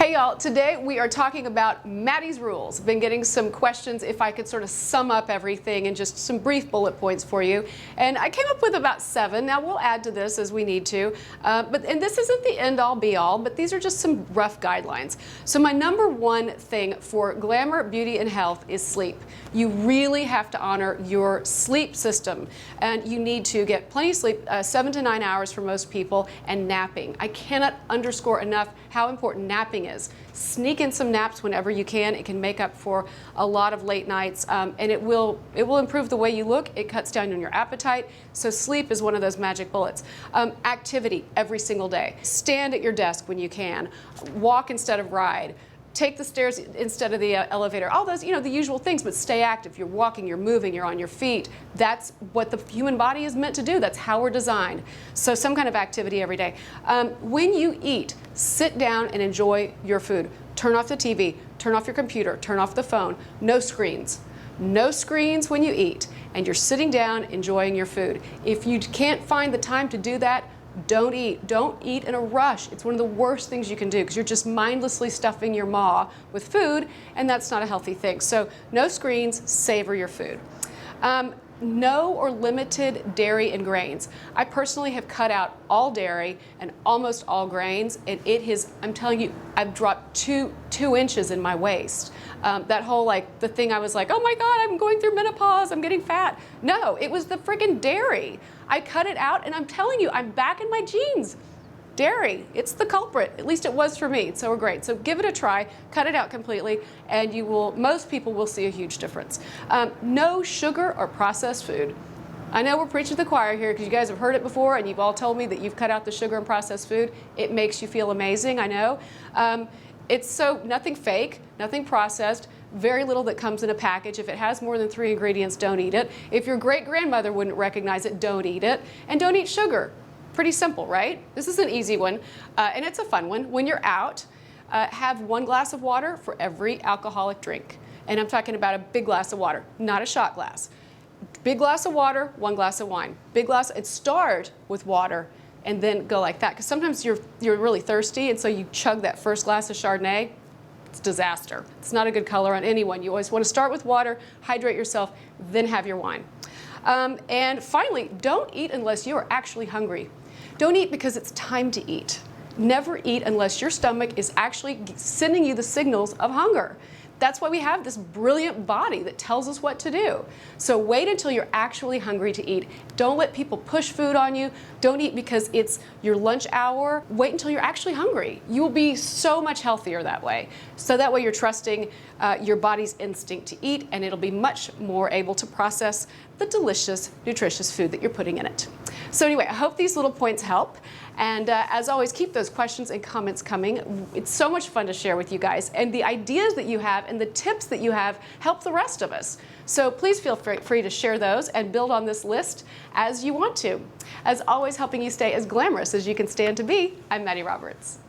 Hey y'all, today we are talking about Mattie's rules. Been getting some questions if I could sort of sum up everything in just some brief bullet points for you. And I came up with about 7. Now we'll add to this as we need to. And this isn't the end all be all, but these are just some rough guidelines. So my number one thing for glamour, beauty, and health is sleep. You really have to honor your sleep system. And you need to get plenty of sleep, 7 to 9 hours for most people, and napping. I cannot underscore enough how important napping is. Sneak in some naps whenever you can. It can make up for a lot of late nights, and it will improve the way you look. It cuts down on your appetite. So sleep is one of those magic bullets. Activity every single day. Stand at your desk when you can. Walk instead of ride. Take the stairs instead of the elevator. All those, the usual things, but stay active. You're walking, you're moving, you're on your feet. That's what the human body is meant to do. That's how we're designed. So some kind of activity every day. When you eat, sit down and enjoy your food. Turn off the TV, turn off your computer, turn off the phone. No screens. No screens when you eat. And you're sitting down enjoying your food. If you can't find the time to do that, don't eat. Don't eat in a rush. It's one of the worst things you can do because you're just mindlessly stuffing your maw with food, and that's not a healthy thing. So no screens, savor your food. No or limited dairy and grains. I personally have cut out all dairy and almost all grains, and it has, I'm telling you, I've dropped two inches in my waist. That whole, the thing I was like, oh my God, I'm going through menopause, I'm getting fat. No, it was the friggin' dairy. I cut it out, and I'm telling you, I'm back in my jeans. Dairy, it's the culprit. At least it was for me. It's so great. So give it a try, cut it out completely, and most people will see a huge difference. No sugar or processed food. I know we're preaching to the choir here because you guys have heard it before and you've all told me that you've cut out the sugar and processed food. It makes you feel amazing, I know. It's so nothing fake, nothing processed, very little that comes in a package. If it has more than 3 ingredients, don't eat it. If your great-grandmother wouldn't recognize it, don't eat it. And don't eat sugar. Pretty simple, right? This is an easy one, and it's a fun one. When you're out, have 1 glass of water for every alcoholic drink. And I'm talking about a big glass of water, not a shot glass. Big glass of water, 1 glass of wine. Big glass, and start with water and then go like that. Because sometimes you're really thirsty, and so you chug that first glass of Chardonnay. It's disaster. It's not a good color on anyone. You always want to start with water, hydrate yourself, then have your wine. And finally, don't eat unless you are actually hungry. Don't eat because it's time to eat. Never eat unless your stomach is actually sending you the signals of hunger. That's why we have this brilliant body that tells us what to do. So wait until you're actually hungry to eat. Don't let people push food on you. Don't eat because it's your lunch hour. Wait until you're actually hungry. You will be so much healthier that way. So that way you're trusting your body's instinct to eat, and it'll be much more able to process the delicious, nutritious food that you're putting in it. So anyway, I hope these little points help. And as always, keep those questions and comments coming. It's so much fun to share with you guys. And the ideas that you have and the tips that you have help the rest of us. So please feel free to share those and build on this list as you want to. As always, helping you stay as glamorous as you can stand to be, I'm Mattie Roberts.